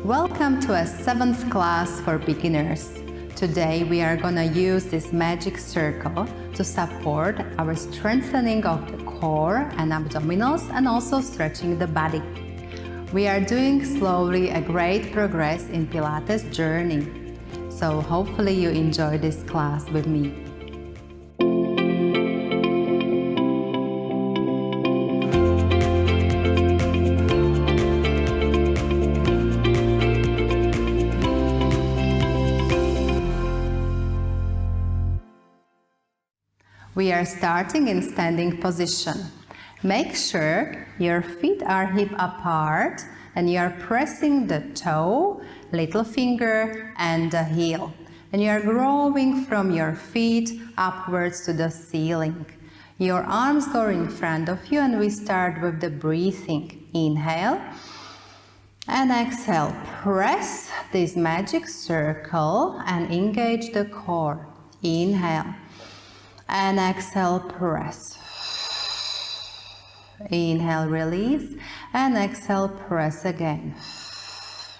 Welcome to a 7th class for beginners. Today we are gonna use this magic circle to support our strengthening of the core and abdominals and also stretching the body. We are doing slowly a great progress in Pilates journey. So hopefully you enjoy this class with me. We are starting in standing position. Make sure your feet are hip apart and you are pressing the toe, little finger and the heel. And you are growing from your feet upwards to the ceiling. Your arms go in front of you and we start with the breathing. Inhale and exhale. Press this magic circle and engage the core. Inhale. And exhale, press. Inhale, release, and exhale, press again.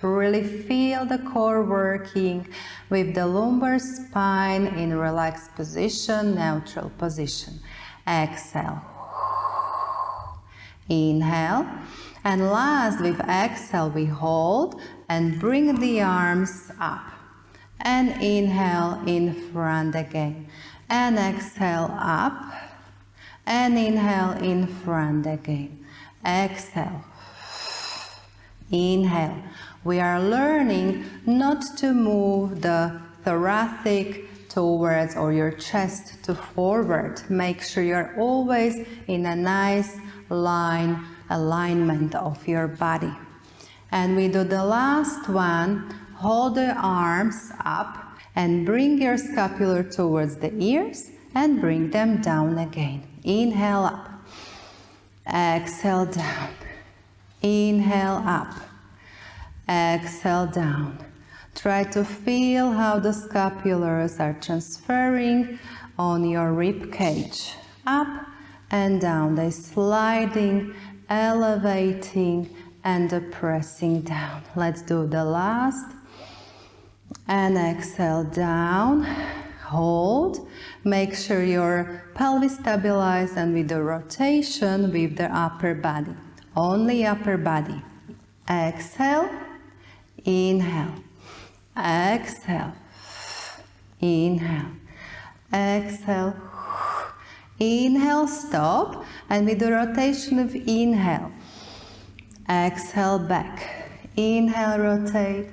Really feel the core working with the lumbar spine in relaxed position, neutral position. Exhale. Inhale. And last, with exhale, we hold and bring the arms up. And inhale, in front again. And exhale up, and inhale in front again. Exhale, inhale. We are learning not to move the thoracic towards or your chest to forward. Make sure you're always in a nice alignment of your body. And we do the last one. Hold the arms up. And bring your scapula towards the ears and bring them down again. Inhale up. Exhale down. Inhale up. Exhale down. Try to feel how the scapulars are transferring on your rib cage. Up and down. They're sliding, elevating, and pressing down. Let's do the last. And exhale down, hold, make sure your pelvis stabilized and with the rotation with the upper body, only upper body. Exhale, inhale, exhale, inhale, exhale, inhale, stop, and with the rotation of inhale, exhale back, inhale, rotate,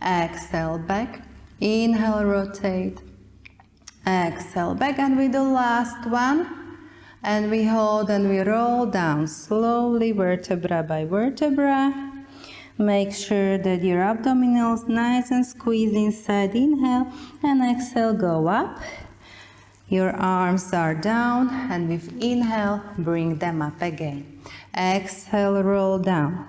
exhale back, inhale, rotate, exhale back, and we do last one, and we hold and we roll down slowly, vertebra by vertebra. Make sure that your abdominals nice and squeeze inside. Inhale and exhale, go up. Your arms are down, and with inhale, bring them up again. Exhale, roll down.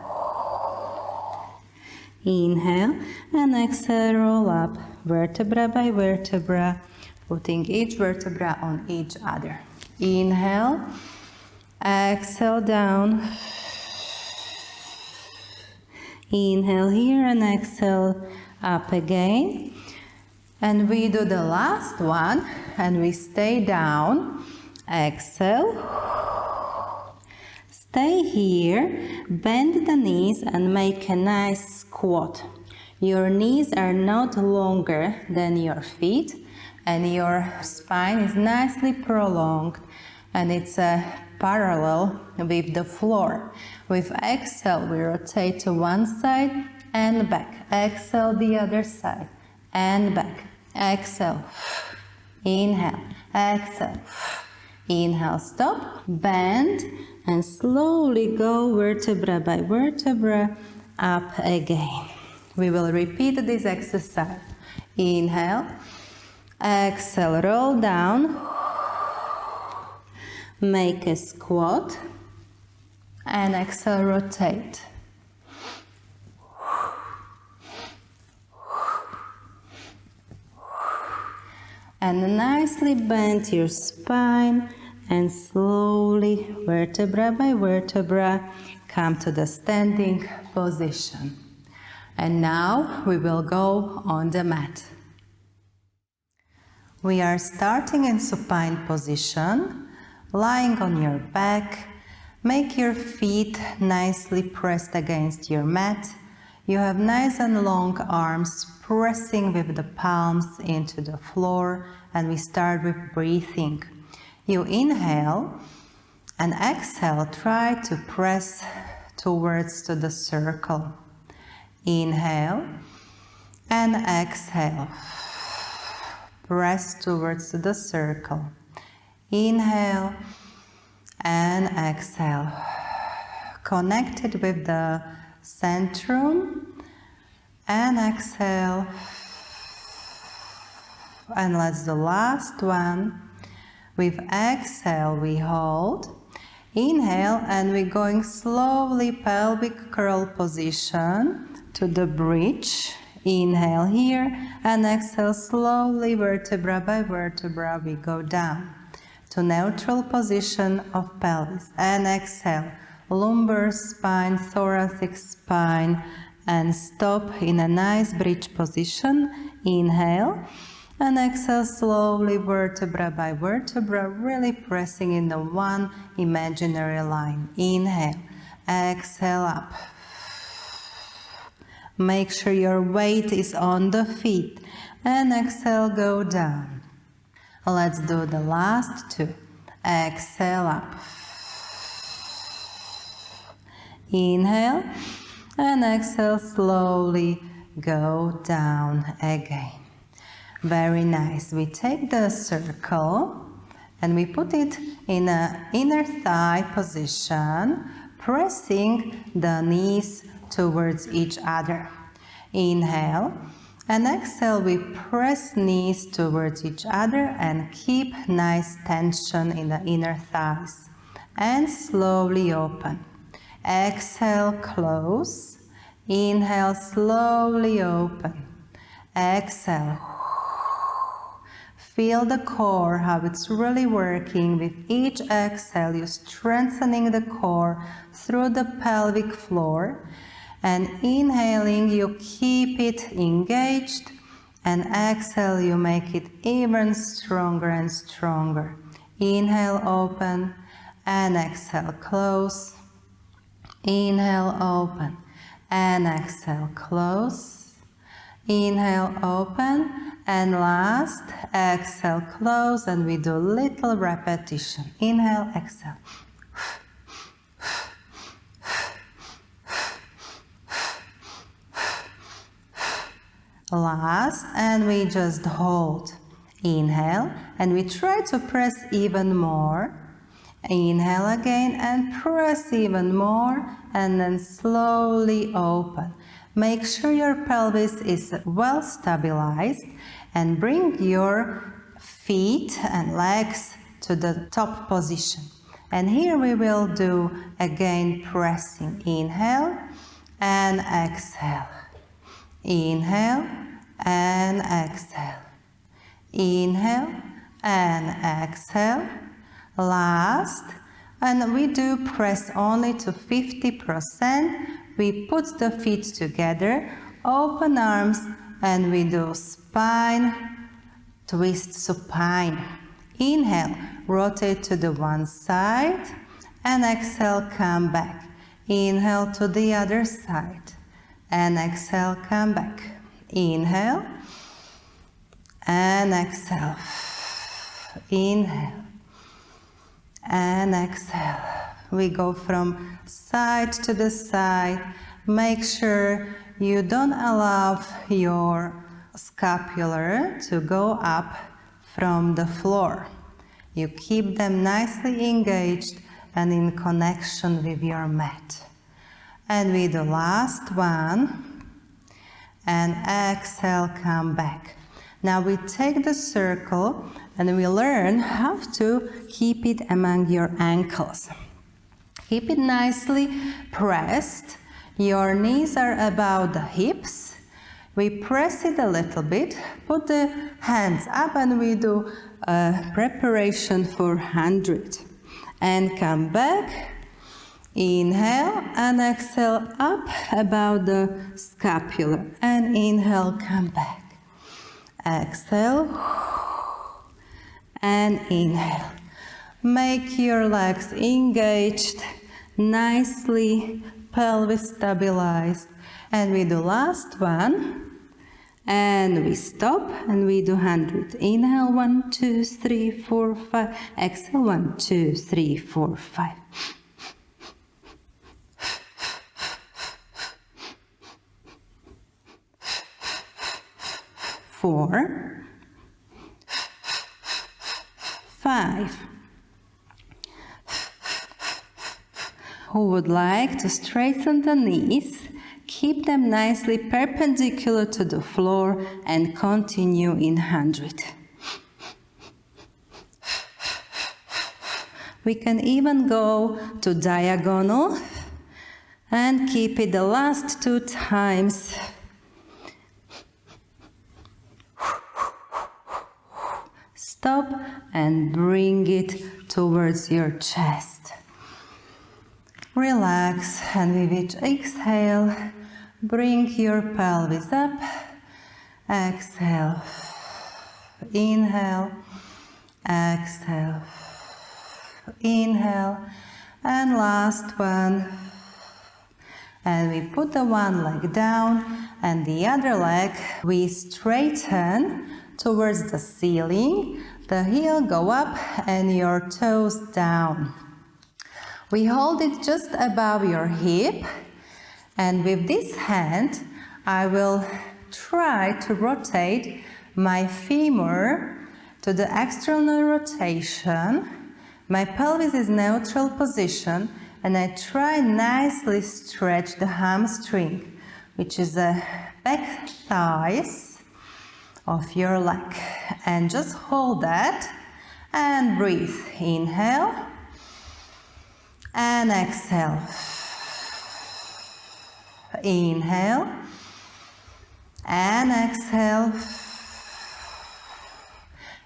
Inhale and exhale, roll up, vertebra by vertebra, putting each vertebra on each other. Inhale, exhale down. Inhale here and exhale up again. And we do the last one and we stay down. Exhale. Stay here, bend the knees and make a nice squat. Your knees are not longer than your feet and your spine is nicely prolonged and it's parallel with the floor. With exhale, we rotate to one side and back. Exhale the other side and back. Exhale, inhale, exhale. Inhale, stop, bend, and slowly go vertebra by vertebra up again. We will repeat this exercise. Inhale, exhale, roll down, make a squat, and exhale, rotate. And nicely bend your spine and slowly, vertebra by vertebra, come to the standing position. And now we will go on the mat. We are starting in supine position, lying on your back. Make your feet nicely pressed against your mat. You have nice and long arms pressing with the palms into the floor, and we start with breathing. You inhale and exhale, try to press towards to the circle. Inhale and exhale. Press towards the circle. Inhale and exhale. Connected with the centrum. And exhale. And let's do the last one. With exhale, we hold. Inhale, and we're going slowly pelvic curl position to the bridge. Inhale here, and exhale slowly, vertebra by vertebra, we go down to neutral position of pelvis. And exhale, lumbar spine, thoracic spine, and stop in a nice bridge position. Inhale. And exhale slowly, vertebra by vertebra, really pressing in the one imaginary line. Inhale, exhale up. Make sure your weight is on the feet. And exhale, go down. Let's do the last two. Exhale up. Inhale, and exhale slowly, go down again. Very nice. We take the circle and we put it in an inner thigh position, pressing the knees towards each other. Inhale and exhale, we press knees towards each other and keep nice tension in the inner thighs. And slowly open. Exhale, close. Inhale, slowly open. Exhale. Feel the core, how it's really working. With each exhale, you're strengthening the core through the pelvic floor. And inhaling, you keep it engaged. And exhale, you make it even stronger and stronger. Inhale, open. And exhale, close. Inhale, open. And exhale, close. Inhale, open. And last, exhale, close, and we do little repetition. Inhale, exhale. Last, and we just hold. Inhale, and we try to press even more. Inhale again, and press even more, and then slowly open. Make sure your pelvis is well stabilized and bring your feet and legs to the top position. And here we will do again pressing. Inhale and exhale. Inhale and exhale. Inhale and exhale. Last, and we do press only to 50%. We put the feet together, open arms, and we do spine, twist supine. Inhale, rotate to the one side, and exhale, come back. Inhale to the other side, and exhale, come back. Inhale, and exhale. Inhale, and exhale. We go from side to the side. Make sure you don't allow your scapula to go up from the floor. You keep them nicely engaged and in connection with your mat. And with the last one, and exhale, come back. Now we take the circle and we learn how to keep it among your ankles. Keep it nicely pressed. Your knees are above the hips. We press it a little bit, put the hands up, and we do a preparation for 100. And come back Inhale and exhale up about the scapula. And inhale, come back. Exhale and inhale. Make your legs engaged, nicely, pelvis stabilized. And we do last one. And we stop and we do 100. Inhale, 1, 2, 3, 4, 5. Exhale, 1, 2, 3, 4, 5. 4, 5. Who would like to straighten the knees? Keep them nicely perpendicular to the floor and continue in 100. We can even go to diagonal and keep it the last 2 times. Stop and bring it towards your chest. Relax, and with each exhale, bring your pelvis up. Exhale. Inhale. Exhale. Inhale. And last one. And we put the one leg down and the other leg we straighten towards the ceiling. The heel go up and your toes down. We hold it just above your hip, and with this hand I will try to rotate my femur to the external rotation. My pelvis is neutral position, and I try nicely stretch the hamstring, which is the back thighs of your leg, and just hold that and breathe. Inhale and exhale. Inhale and exhale.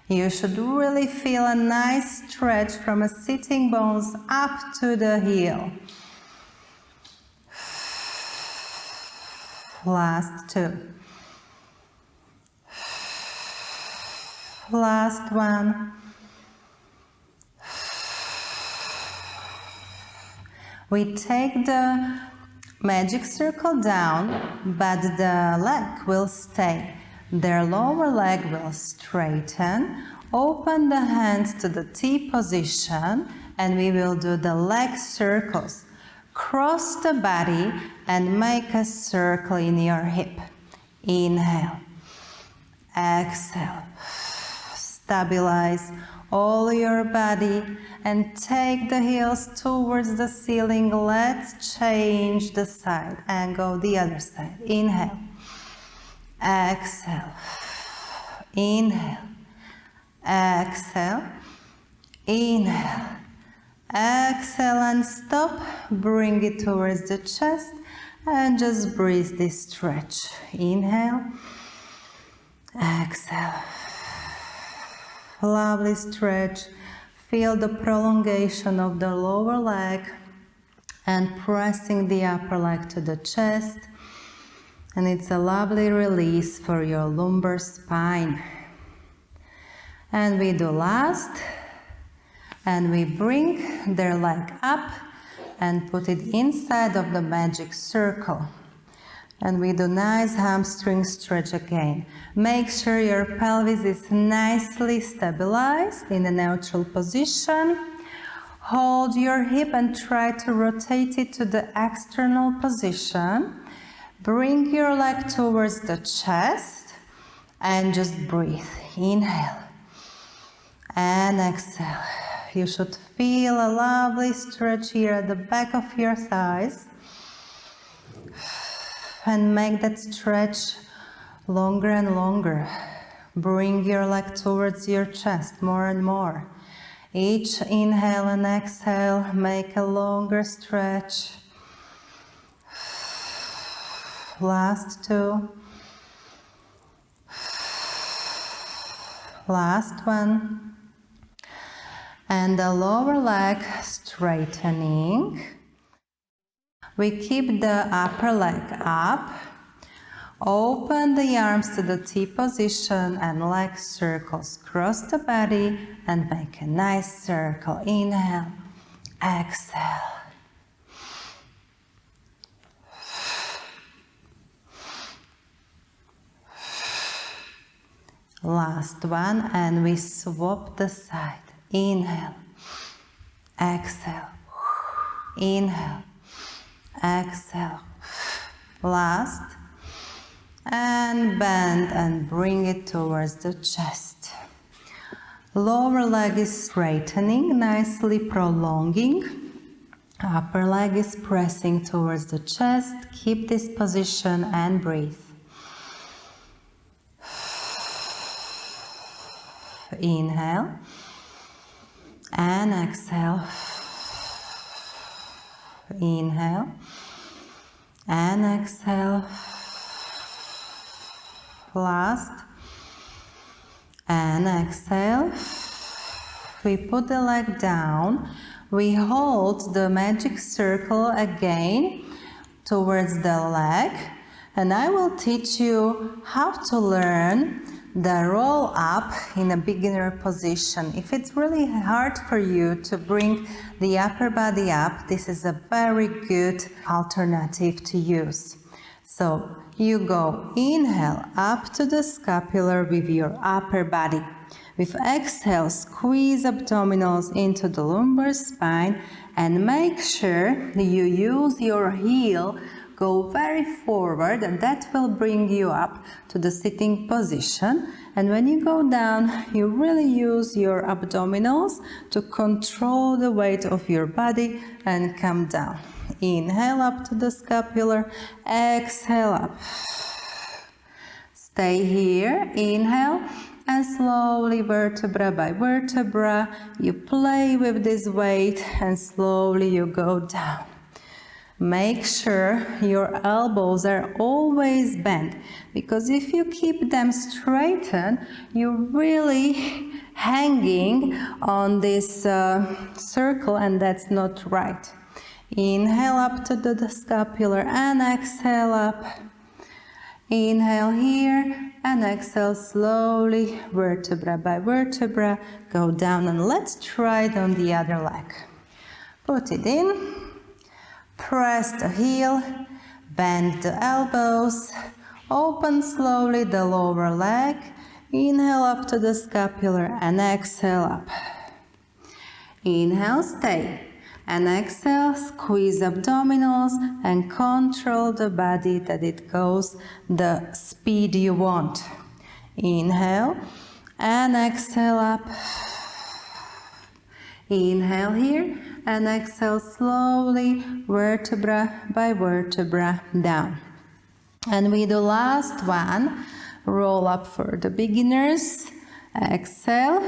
You should really feel a nice stretch from a sitting bones up to the heel. Last 2. Last one. We take the magic circle down, but the leg will stay. Their lower leg will straighten. Open the hands to the T position, and we will do the leg circles. Cross the body and make a circle in your hip. Inhale. Exhale. Stabilize all your body and take the heels towards the ceiling. Let's change the side and go the other side. Inhale. Exhale. Inhale. Exhale. Inhale. Exhale and stop. Bring it towards the chest and just breathe this stretch. Inhale. Exhale. Lovely stretch. Feel the prolongation of the lower leg and pressing the upper leg to the chest. And it's a lovely release for your lumbar spine. And we do last. And we bring their leg up and put it inside of the magic circle. And we do nice hamstring stretch again. Make sure your pelvis is nicely stabilized in a neutral position. Hold your hip and try to rotate it to the external position. Bring your leg towards the chest and just breathe. Inhale and exhale. You should feel a lovely stretch here at the back of your thighs. And make that stretch longer and longer. Bring your leg towards your chest more and more. Each inhale and exhale, make a longer stretch. Last 2. Last one. And the lower leg straightening. We keep the upper leg up. Open the arms to the T position and leg circles. Cross the body and make a nice circle. Inhale, exhale. Last one, and we swap the side. Inhale, exhale, inhale, exhale. Last, and bend and bring it towards the chest. Lower leg is straightening, nicely prolonging. Upper leg is pressing towards the chest. Keep this position and breathe. Inhale and exhale. Inhale and exhale. Last, and exhale. We put the leg down. We hold the magic circle again towards the leg, and I will teach you how to learn the roll up in a beginner position. If it's really hard for you to bring the upper body up, this is a very good alternative to use. So you go inhale up to the scapular with your upper body. With exhale, squeeze abdominals into the lumbar spine and make sure you use your heel. Go very forward, and that will bring you up to the sitting position. And when you go down, you really use your abdominals to control the weight of your body and come down. Inhale up to the scapular, exhale up. Stay here, inhale, and slowly vertebra by vertebra, you play with this weight and slowly you go down. Make sure your elbows are always bent, because if you keep them straightened, you're really hanging on this circle, and that's not right. Inhale up to the scapular and exhale up. Inhale here and exhale slowly, vertebra by vertebra, go down, and let's try it on the other leg. Put it in. Press the heel, bend the elbows, open slowly the lower leg, inhale up to the scapular and exhale up. Inhale, stay, and exhale, squeeze abdominals and control the body that it goes the speed you want. Inhale and exhale up. Inhale here and exhale slowly, vertebra by vertebra down. And we do last one, roll up for the beginners. Exhale,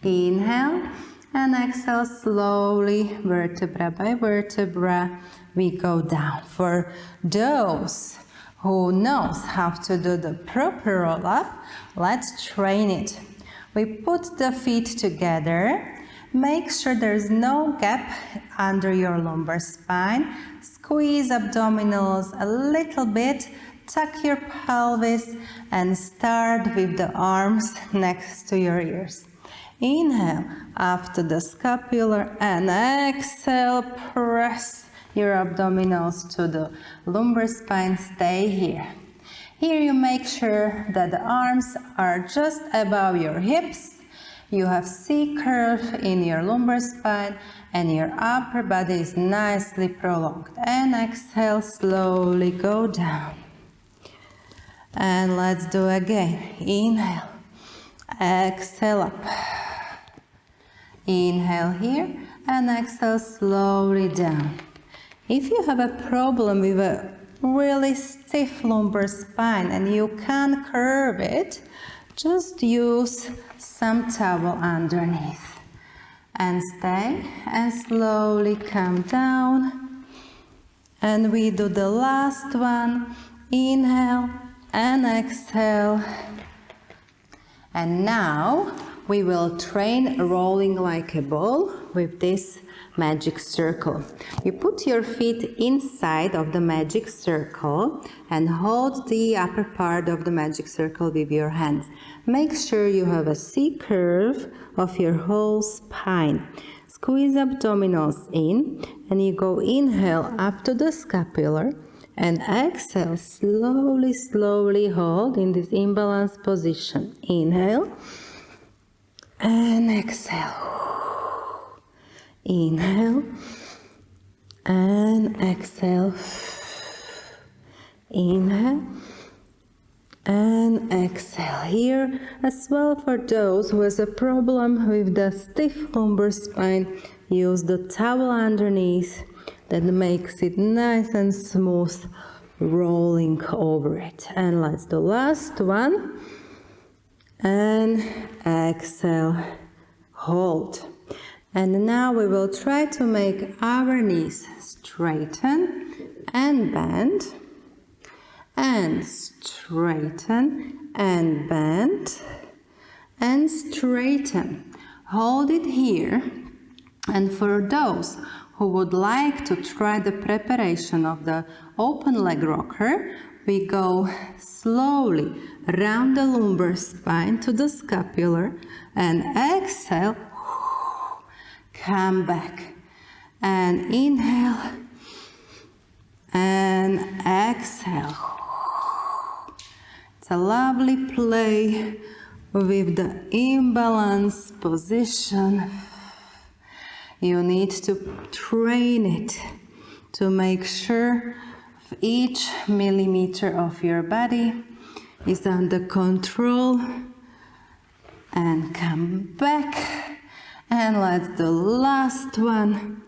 inhale, and exhale slowly, vertebra by vertebra, we go down. For those who knows how to do the proper roll up, let's train it. We put the feet together. Make sure there's no gap under your lumbar spine. Squeeze abdominals a little bit. Tuck your pelvis and start with the arms next to your ears. Inhale up to the scapular and exhale. Press your abdominals to the lumbar spine. Stay here. Here you make sure that the arms are just above your hips. You have C curve in your lumbar spine and your upper body is nicely prolonged. And exhale, slowly go down. And let's do again. Inhale, exhale up. Inhale here and exhale slowly down. If you have a problem with a really stiff lumbar spine and you can't curve it, just use some towel underneath. And stay and slowly come down. And we do the last one. Inhale and exhale. And now we will train rolling like a ball with this magic circle. You put your feet inside of the magic circle and hold the upper part of the magic circle with your hands. Make sure you have a C curve of your whole spine. Squeeze abdominals in and you go inhale up to the scapular and exhale, slowly, slowly hold in this imbalanced position. Inhale and exhale. Inhale and exhale. Inhale and exhale. Here as well, for those who has a problem with the stiff lumbar spine, use the towel underneath that makes it nice and smooth, rolling over it. And let's do last one. And exhale, hold. And now we will try to make our knees straighten and bend, and straighten and bend, and straighten. Hold it here. And for those who would like to try the preparation of the open leg rocker, we go slowly round the lumbar spine to the scapular and exhale, come back and inhale and exhale. It's a lovely play with the imbalance position. You need to train it to make sure each millimeter of your body is under control. And come back. And let's do the last one.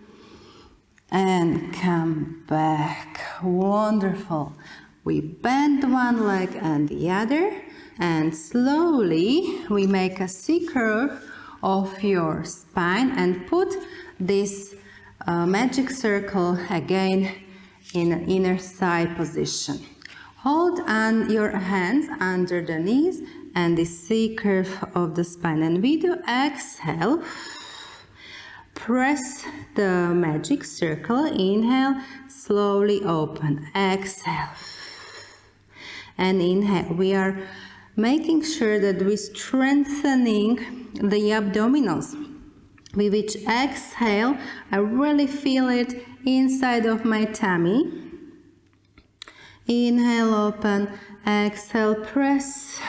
And come back. Wonderful. We bend one leg and the other. And slowly we make a C curve of your spine and put this magic circle again in an inner thigh position. Hold on your hands under the knees and the C curve of the spine. And we do exhale. Press the magic circle. Inhale, slowly open. Exhale. And inhale. We are making sure that we're strengthening the abdominals. With each exhale, I really feel it inside of my tummy. Inhale, open, exhale, press.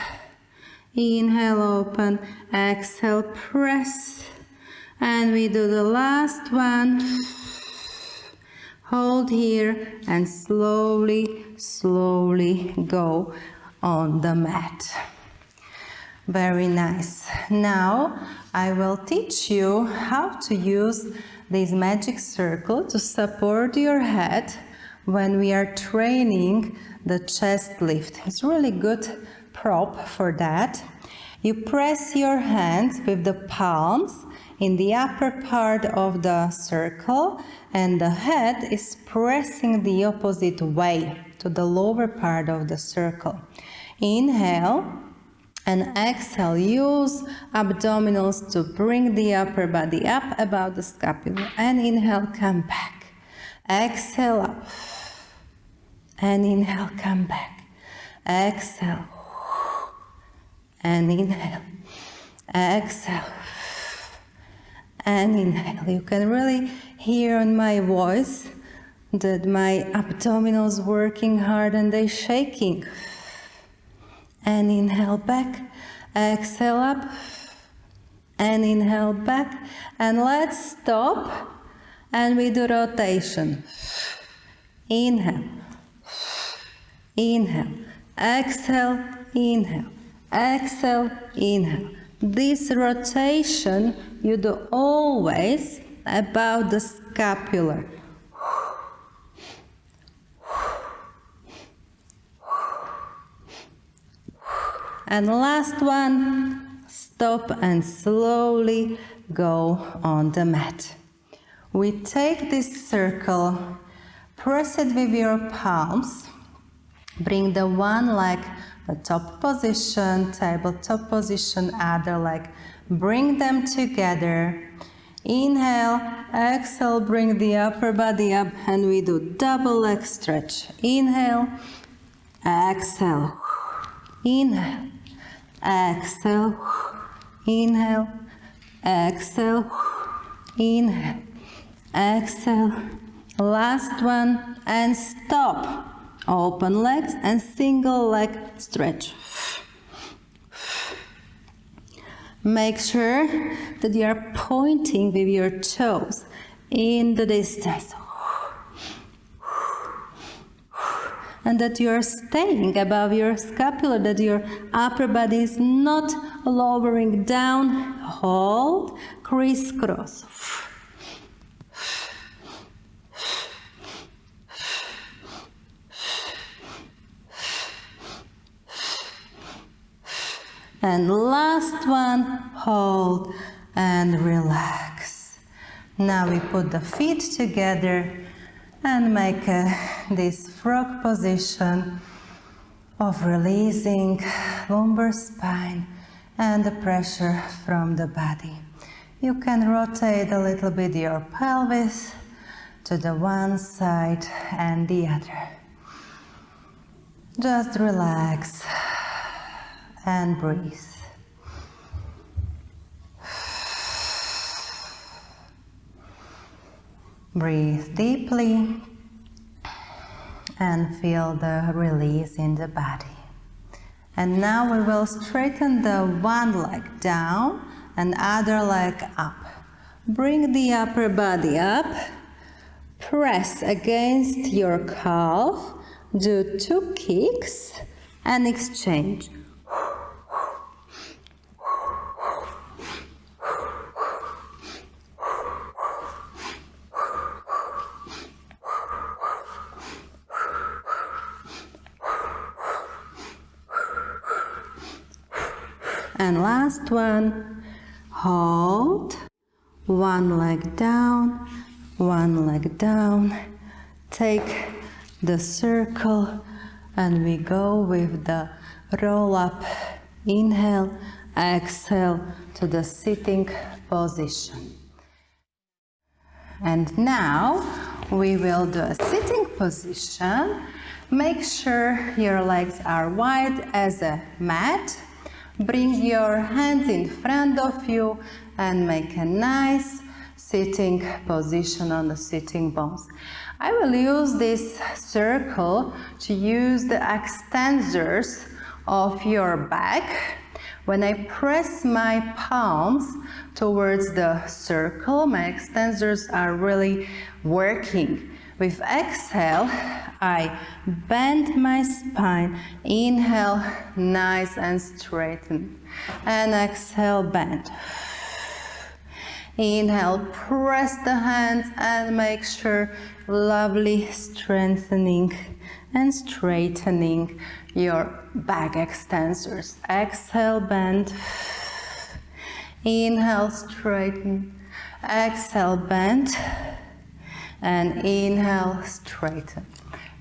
Inhale, open, exhale, press. And we do the last one. Hold here and slowly, slowly go on the mat. Very nice. Now I will teach you how to use this magic circle to support your head when we are training the chest lift. It's really good prop for that. You press your hands with the palms in the upper part of the circle and the head is pressing the opposite way to the lower part of the circle. Inhale. And exhale, use abdominals to bring the upper body up above the scapula. And inhale, come back. Exhale up. And inhale, come back. Exhale. And inhale. Exhale. And inhale. You can really hear on my voice that my abdominals working hard and they're shaking. And inhale back, exhale up, and inhale back. And let's stop, and we do rotation. Inhale, inhale, exhale, inhale, exhale, inhale. This rotation you do always about the scapular. And last one, stop and slowly go on the mat. We take this circle, press it with your palms, bring the one leg, the top position, tabletop position, other leg, bring them together. Inhale, exhale, bring the upper body up and we do double leg stretch. Inhale, exhale, inhale, exhale, inhale, exhale, inhale, exhale. Last one and stop. Open legs and single leg stretch. Make sure that you are pointing with your toes in the distance. And that you are staying above your scapula, that your upper body is not lowering down. Hold, crisscross. And last one, hold and relax. Now we put the feet together and make this frog position of releasing lumbar spine and the pressure from the body. You can rotate a little bit your pelvis to the one side and the other. Just relax and breathe. Breathe deeply and feel the release in the body. And now we will straighten the one leg down and other leg up. Bring the upper body up, press against your calf, do 2 kicks and exchange. And last one, hold, one leg down, one leg down. Take the circle and we go with the roll up. Inhale, exhale to the sitting position. And now we will do a sitting position. Make sure your legs are wide as a mat. Bring your hands in front of you and make a nice sitting position on the sitting bones. I will use this circle to use the extensors of your back. When I press my palms towards the circle, my extensors are really working. With exhale, I bend my spine. Inhale, nice and straighten. And exhale, bend. Inhale, press the hands and make sure lovely strengthening and straightening your back extensors. Exhale, bend. Inhale, straighten. Exhale, bend. And inhale, straighten.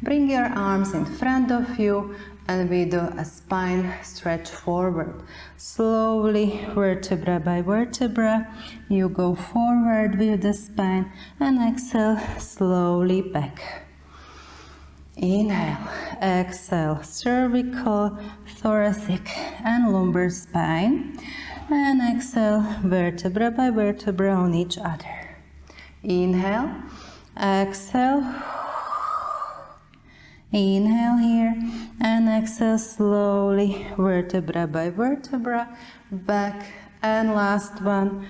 Bring your arms in front of you and we do a spine stretch forward. Slowly, vertebra by vertebra, you go forward with the spine and exhale slowly back. Inhale, exhale, cervical, thoracic and lumbar spine. And exhale, vertebra by vertebra on each other. Inhale, exhale, inhale here, and exhale slowly, vertebra by vertebra, back, and last one.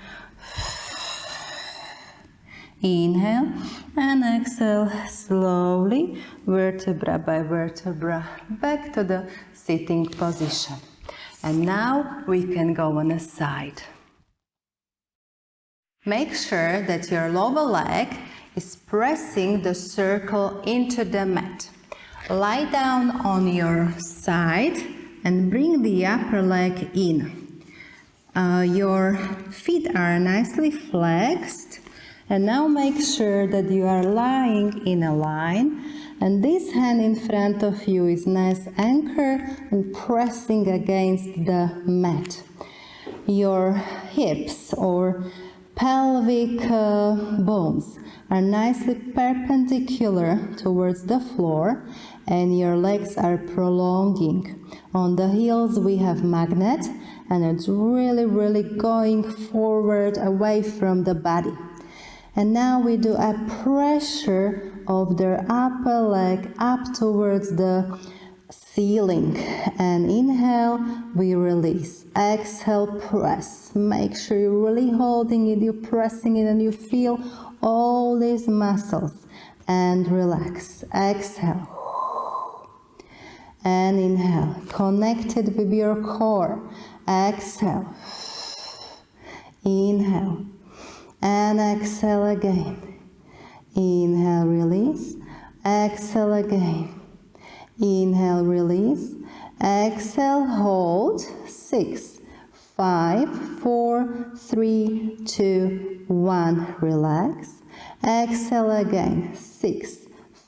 Inhale, and exhale slowly, vertebra by vertebra, back to the sitting position. And now we can go on a side. Make sure that your lower leg is pressing the circle into the mat. Lie down on your side and bring the upper leg in. Your feet are nicely flexed. And now make sure that you are lying in a line. And this hand in front of you is nice anchor and pressing against the mat. Your hips or pelvic bones are nicely perpendicular towards the floor and your legs are prolonging. On the heels we have magnet and it's really going forward away from the body. And now we do a pressure of the upper leg up towards the ceiling. And inhale, we release. Exhale, press. Make sure you're really holding it, you're pressing it, and you feel all these muscles. And relax. Exhale. And inhale. Connected with your core. Exhale. Inhale. And exhale again. Inhale, release. Exhale again. Inhale, release. Exhale, hold. 6, 5, 4, 3, 2, 1. Relax. Exhale again. 6,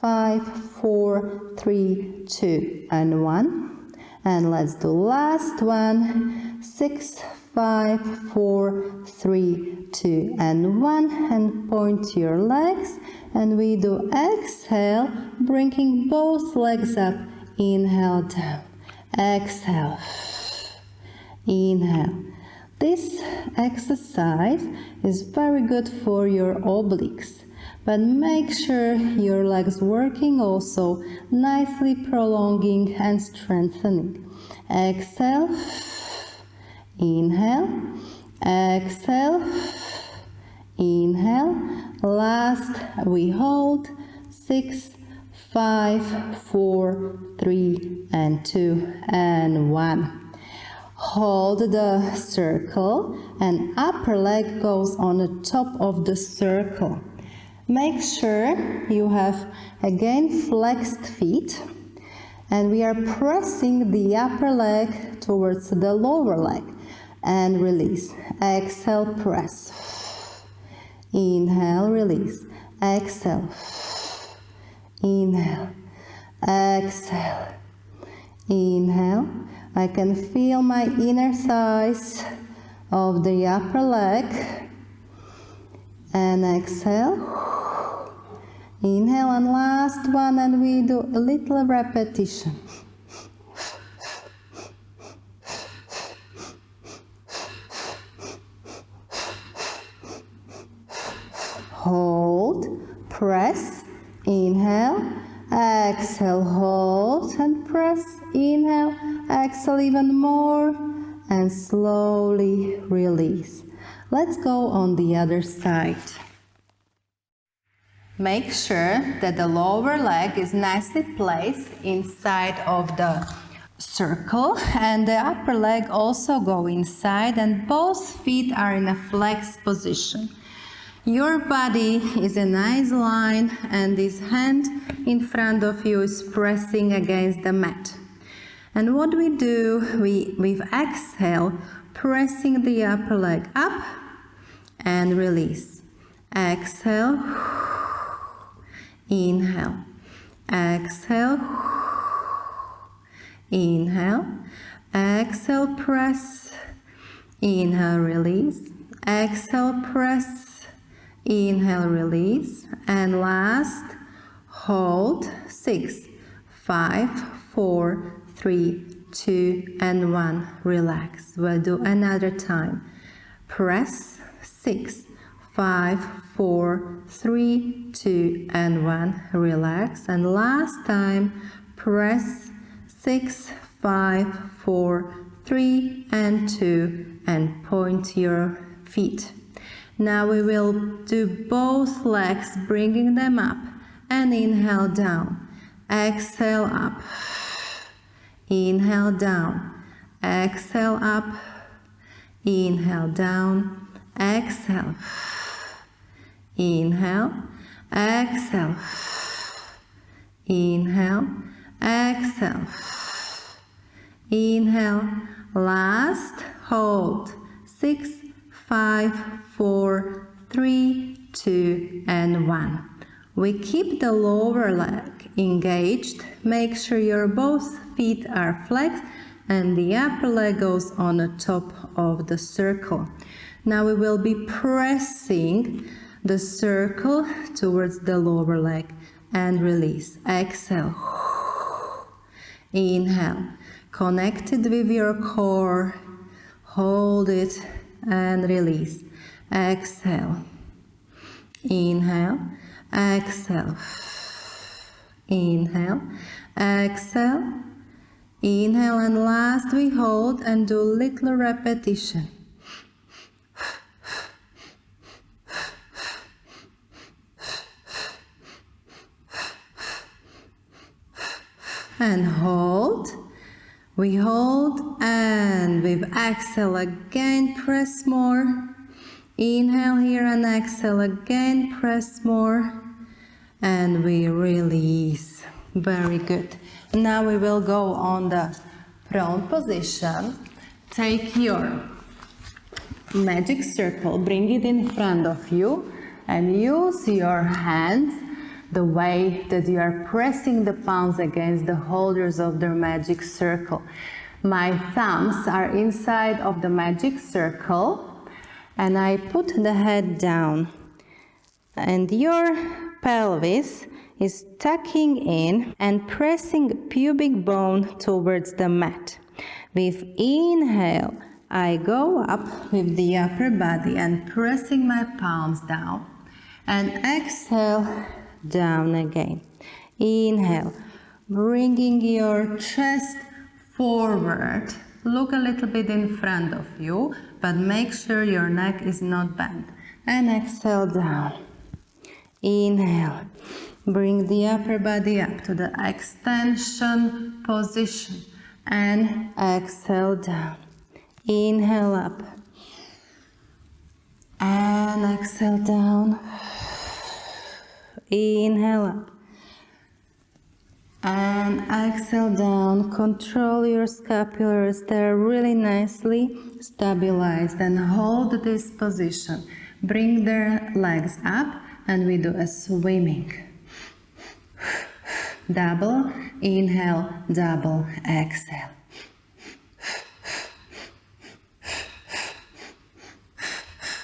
5, 4, 3, 2, and 1. And let's do last one. 6, 5, 4, 3, 2, and 1. And point your legs. And we do exhale, bringing both legs up. Inhale, down. Exhale. Inhale. This exercise is very good for your obliques. But make sure your legs working also, nicely prolonging and strengthening. Exhale. Inhale. Exhale. Inhale. Last, we hold. 6, 5, 4, 3, and 2, and 1. Hold the circle and upper leg goes on the top of the circle. Make sure you have again flexed feet and we are pressing the upper leg towards the lower leg and release. Exhale, press. Inhale, release. Exhale. Inhale. Exhale. Inhale. I can feel my inner thighs of the upper leg. And exhale. Inhale and last one, and we do a little repetition. Hold, press, inhale, exhale, hold and press, inhale, exhale even more, and slowly release. Let's go on the other side. Make sure that the lower leg is nicely placed inside of the circle and the upper leg also go inside and both feet are in a flex position. Your body is a nice line and this hand in front of you is pressing against the mat. And what we do, we exhale, pressing the upper leg up and release. Exhale, inhale, exhale, inhale, exhale, press, inhale, release, exhale, press, inhale, release, and last, hold, 6, 5, 4, 3, 2, and 1, relax. We'll do another time. Press, 6, 5, 4, 3, 2, and 1, relax. And last time, press, 6, 5, 4, 3, and 2, and point your feet. Now we will do both legs, bringing them up, and inhale down, exhale up, inhale down, exhale up, inhale down, exhale, inhale, exhale, inhale, exhale, inhale, last, hold, 6, 5, 4, 3, 2, and 1. We keep the lower leg engaged. Make sure your both feet are flexed and the upper leg goes on the top of the circle. Now we will be pressing the circle towards the lower leg and release. Exhale. Inhale. Connected with your core. Hold it and release. Exhale. Inhale. Exhale. Inhale. Exhale. Inhale, and last we hold and do little repetition. And hold. We hold, and with exhale again, press more. Inhale here and exhale again, press more. And we release. Very good. Now we will go on the prone position. Take your magic circle, bring it in front of you, and use your hands the way that you are pressing the palms against the holders of the magic circle. My thumbs are inside of the magic circle, and I put the head down, and your pelvis is tucking in and pressing pubic bone towards the mat. With inhale, I go up with the upper body and pressing my palms down, and exhale, down again. Inhale, bringing your chest forward. Look a little bit in front of you, but make sure your neck is not bent. And exhale, down. Inhale, bring the upper body up to the extension position. And exhale, down. Inhale, up. And exhale, down. Inhale up and exhale down. Control your scapulars. They're really nicely stabilized, and hold this position. Bring their legs up and we do a swimming. Double, inhale, double, exhale.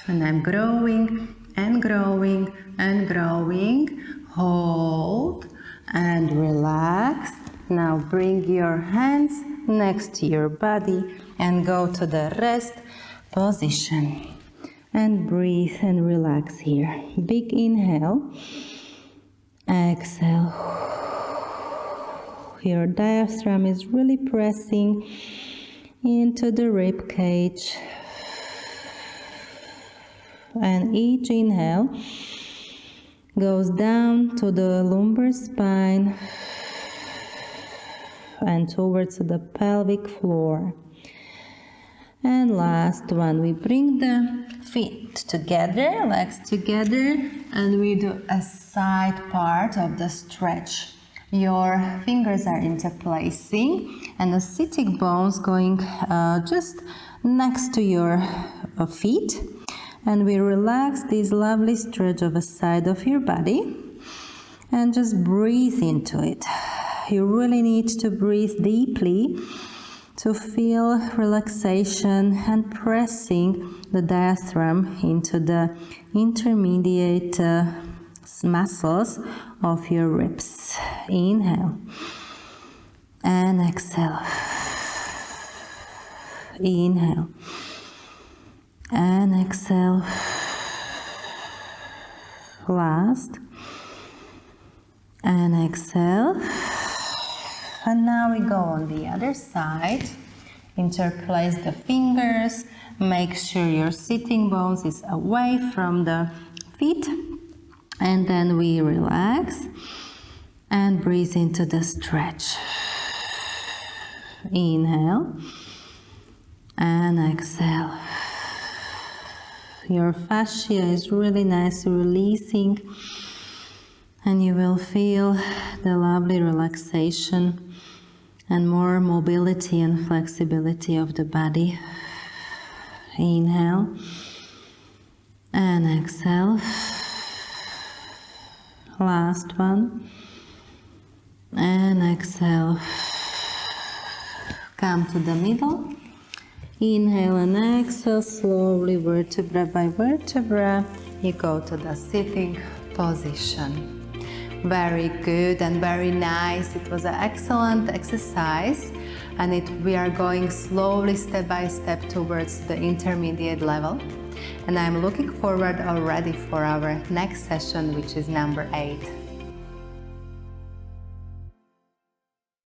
And I'm growing and growing and growing. Hold and relax. Now bring your hands next to your body and go to the rest position. And breathe and relax here. Big inhale. Exhale. Your diaphragm is really pressing into the rib cage. And each inhale goes down to the lumbar spine and towards the pelvic floor. And last one, we bring the feet together, legs together, and we do a side part of the stretch. Your fingers are interlacing and the sitting bones going just next to your feet. And we relax this lovely stretch of a side of your body and just breathe into it. You really need to breathe deeply to feel relaxation and pressing the diaphragm into the intermediate muscles of your ribs. Inhale and exhale. Inhale and exhale. Last. And exhale. And now we go on the other side. Interlace the fingers. Make sure your sitting bones is away from the feet. And then we relax and breathe into the stretch. Inhale and exhale. Your fascia is really nicely releasing, and you will feel the lovely relaxation and more mobility and flexibility of the body. Inhale and exhale. Last one. And exhale. Come to the middle. Inhale and exhale slowly, vertebra by vertebra. You go to the sitting position. Very good and very nice. It was an excellent exercise, and we are going slowly, step by step, towards the intermediate level. And I'm looking forward already for our next session, which is number 8.